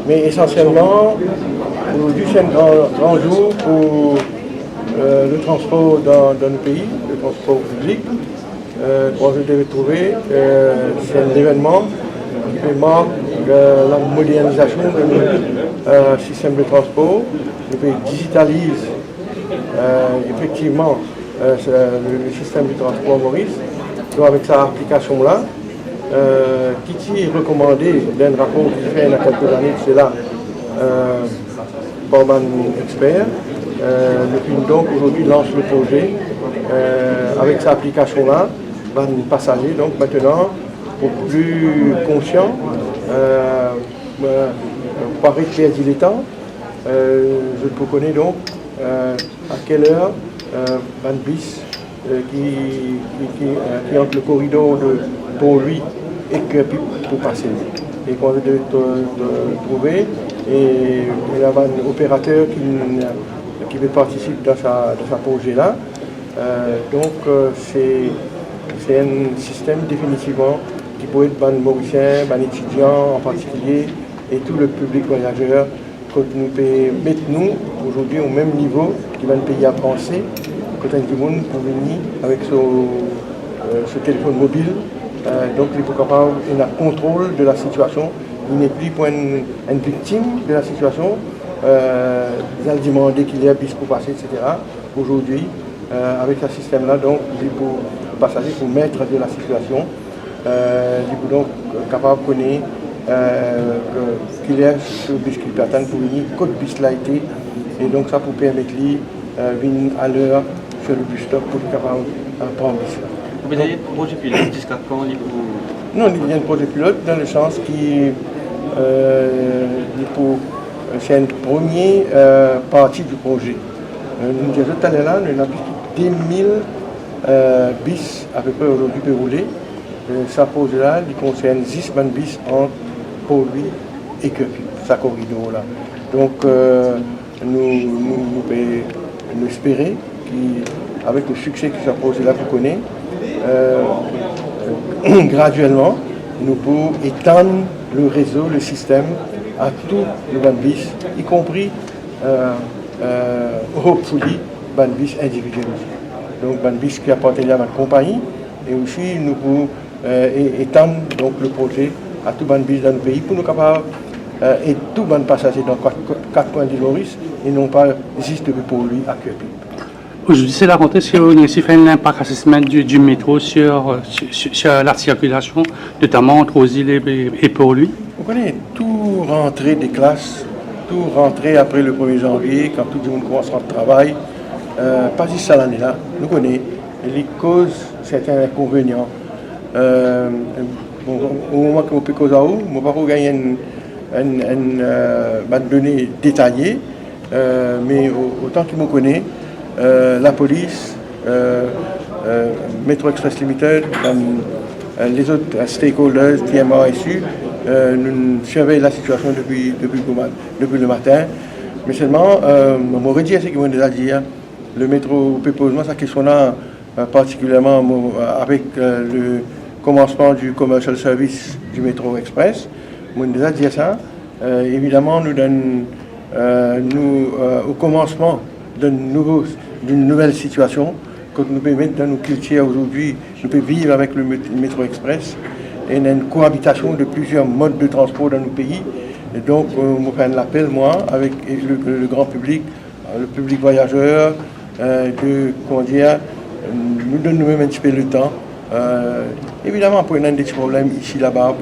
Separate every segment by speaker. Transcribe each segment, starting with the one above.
Speaker 1: Mais essentiellement, aujourd'hui c'est un grand jour pour le transport dans le pays, le transport public. Quand je devais trouver, c'est un événement qui marque la modernisation du système de transport. Le pays digitalise effectivement le système du transport Maurice. Donc avec cette application-là, qui est recommandé d'un rapport qui fait il y a quelques années de cela par un expert. Le PIN donc aujourd'hui lance le projet avec cette application-là. Les passagers donc maintenant beaucoup plus conscients, paraît clair dilettant. Je peux connaître donc à quelle heure un bus qui entre le corridor de pour lui et que pour passer. Et qu'on devait trouver, et il y a un opérateur qui veut participer dans ce projet-là. Donc c'est un système définitivement qui peut être ban mauricien, ban étudiant en particulier, et tout le public voyageur, que nous pouvons mettre nous aujourd'hui au même niveau qui va le pays à français, que tout le monde pour venir avec ce téléphone mobile. Donc il faut capable un contrôle de la situation. Il n'est plus pour une victime de la situation. Il a demandé qu'il y ait un bus pour passer, etc. Aujourd'hui, avec ce système-là, donc il faut le passager pour mettre de la situation. Il faut donc capable de connaître qu'il y a ce bus qui peut attendre pour venir, code bus l'a été, et donc ça pour permettre lui venir à l'heure sur le bus stop pour être capable de prendre le bus.
Speaker 2: Vous avez un projet pilote jusqu'à quand?
Speaker 1: Non, il y a un projet pilote dans le sens qui c'est une première partie du projet. Nous disons tout à l'heure, nous avons plus de 10 000 bis à peu près aujourd'hui pour rouler. Ce projet-là, il concerne 10 bis entre Port-Louis et Queupy, ce corridor-là. Donc, nous espérons qu'avec le succès que ce projet-là vous connaît, graduellement, nous pouvons étendre le réseau, le système à tout le bandbis, y compris hopefully bandbis individuel. Donc bandbis qui appartient à ma compagnie, et aussi nous pouvons étendre donc, le projet à tout bandbis dans le pays pour nous capables et tout band passager dans 4 coins de Maurice et non pas juste pour lui à Queupy.
Speaker 3: Aujourd'hui, c'est la rentrée, si on a aussi fait un impact assessment du métro sur la circulation, notamment entre aux îles et Port-Louis.
Speaker 1: Vous connaissez, tout rentrée des classes, tout rentrée après le 1er janvier, quand tout le monde commence à travail, pas juste ça l'année-là, nous connaissons les causes, certains inconvénients. Au moment qu'on peut causer à où, on va pas gagner une donnée détaillée, mais autant qu'il me connaît, la police, Metro Express Limited, les autres stakeholders, TMA, SU, nous surveillons la situation depuis le matin. Mais seulement, on m'aurait dit ce qu'ils m'ont déjà dit. Le métro peut poser sa question-là, particulièrement avec le commencement du commercial service du Metro Express. On m'a déjà dit ça. Évidemment, nous donne au commencement d'une nouvelle situation que nous pouvons mettre dans nos cultures aujourd'hui. Nous pouvons vivre avec le Metro Express et une cohabitation de plusieurs modes de transport dans nos pays. Et donc, je fais un appel, moi, avec le grand public, le public voyageur, nous donnons nous-mêmes un petit peu le temps. Évidemment, pour des petits problèmes ici, là-bas,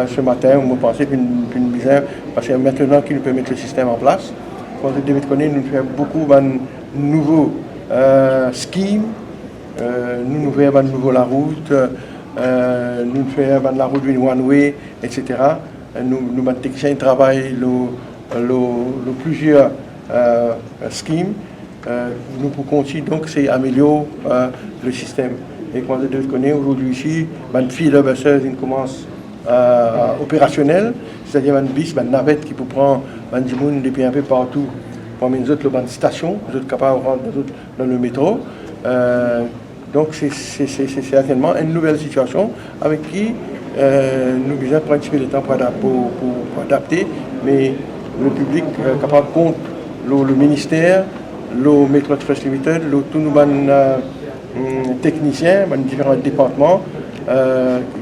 Speaker 1: ce matin, on pensait qu'une misère, parce que maintenant qu'il nous peut mettre le système en place, quand vous devez connaître, nous faisons beaucoup de nouveaux schemes, nous faisons de nouveau la route, nous faisons la route d'une one-way, etc. Nous techniciens travaillent plusieurs schemes. Nous pouvons continuer, donc c'est améliorer le système. Et quand vous devez connaître aujourd'hui ici, une file de busseurs commence opérationnel, c'est-à-dire une bis, une navette qui peut prendre des gens depuis un peu partout, pour les autres stations, les autres capables de rentrer dans le métro. Donc c'est certainement une nouvelle situation avec qui nous besoin prendre un petit peu de temps pour adapter, mais le public capable compte le ministère, le Metro Trust Limited, tous nos techniciens, les différents départements,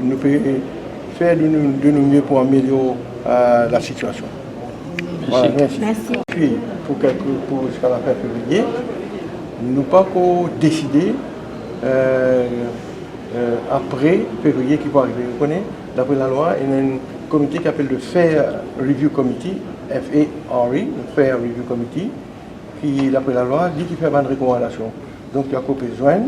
Speaker 1: nous pouvons faire de nous mieux pour améliorer la situation. Voilà, merci. Puis, pour ce qu'on a fait février, nous pas décider après février qui va arriver. Vous connaissez, d'après la loi, il y a un comité qui s'appelle le Fair Review Committee, FARE, le Fair Review Committee, qui, d'après la loi, dit qu'il fait une recommandation. Donc, il y a besoin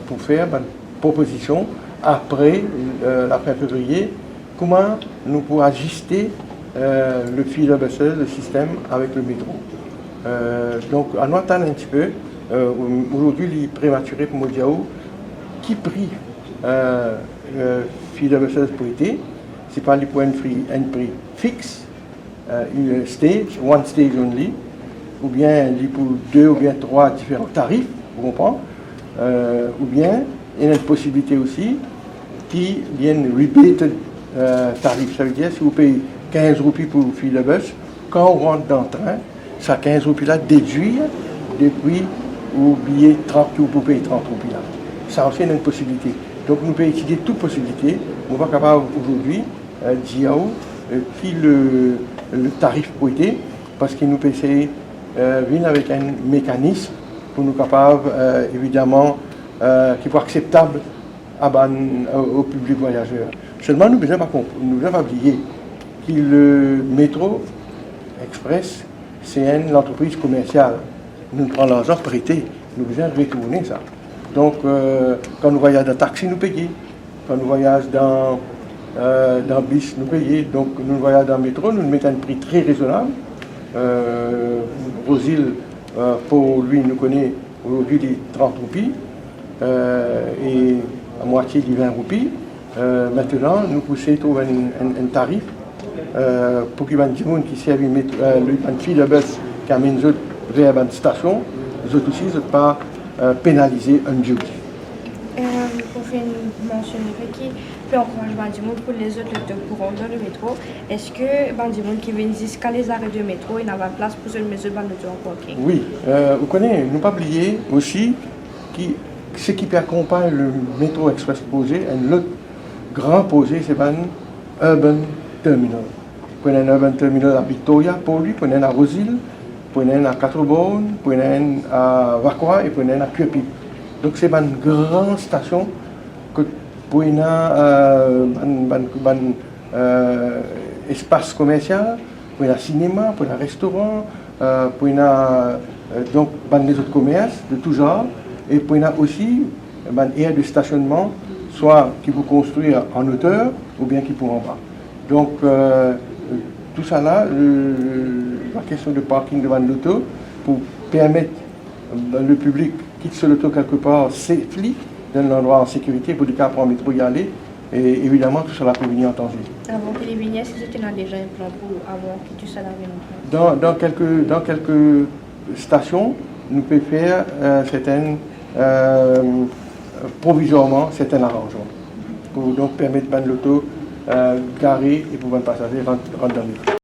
Speaker 1: pour faire une proposition après la fin février, comment nous pouvons ajuster le fil de buses, le système avec le métro. Donc, on attend un petit peu. Aujourd'hui, il est prématuré pour me dire qui prix fil de buses pour été. Ce n'est pas pour un prix fixe, une stage, one stage only, ou bien pour 2 ou bien 3 différents tarifs, vous comprenez, ou bien il y a une possibilité aussi qui viennent rebated tarif. Ça veut dire si vous payez 15 roupies pour le fil de bus, quand on rentre dans le train, ça 15 roupies là déduire depuis au billet 30 ou vous payez 30 roupies là. Ça aussi une possibilité. Donc nous pouvons étudier toute possibilité. On va capable aujourd'hui dire qui le tarif pour été, parce qu'il nous peut essayer venir avec un mécanisme pour nous capable évidemment qui soit acceptable au public voyageur. Seulement nous devons pas oublier que le métro express c'est une entreprise commerciale. Nous prenons l'argent prêté, nous devons retourner ça. Donc quand nous voyageons dans taxi, nous payons. Quand nous voyageons dans bus, nous payons. Donc nous voyageons dans le métro, nous mettons un prix très raisonnable. Rosil, pour lui, nous connaît aujourd'hui les 30 roupies et à moitié les 20 roupies. Maintenant, nous poussons trouver un tarif pour qu'il y ait des gens qui servent une file de bus qui amène vers une station, les autres aussi ne sont pas pénalisés un jour.
Speaker 4: Pour faire une mention qui peut encourager du monde pour les autres pour rentrer dans le métro, est-ce que du monde qui viennent jusqu'à les arrêts de métro, il n'y a pas de place pour une mesure de parking?
Speaker 1: Oui, vous connaissez, nous pas oublier aussi ce qui accompagne le métro express posé, un autre grand posé, c'est un urban terminal. Vous prenez un urban terminal à Victoria pour lui, vous prenez un à Rosil, vous prenez un à Quatre-Bornes, vous prenez un à Vakwa et vous prenez un à Cuepi. Donc c'est une grande station que pour un espace commercial, pour un cinéma, pour un restaurant, pour donc les autres commerces de tout genre, et pour aussi une aire de stationnement, soit qui vous construire en hauteur ou bien qui pour en bas. Donc tout ça là, la question de parking devant l'auto pour permettre le public quitte sur l'auto quelque part safely dans l'endroit en sécurité pour le cas pour le métro y aller et évidemment tout cela peut venir en danger.
Speaker 4: Avant que les vignettes, est-ce que tu as déjà un plan pour avant que tout ça n'arrive?
Speaker 1: Dans quelques stations, nous pouvons faire certaines provisoirement certains arrangements pour donc permettre de l'auto garer et pour les passagers rentrer dans le métro.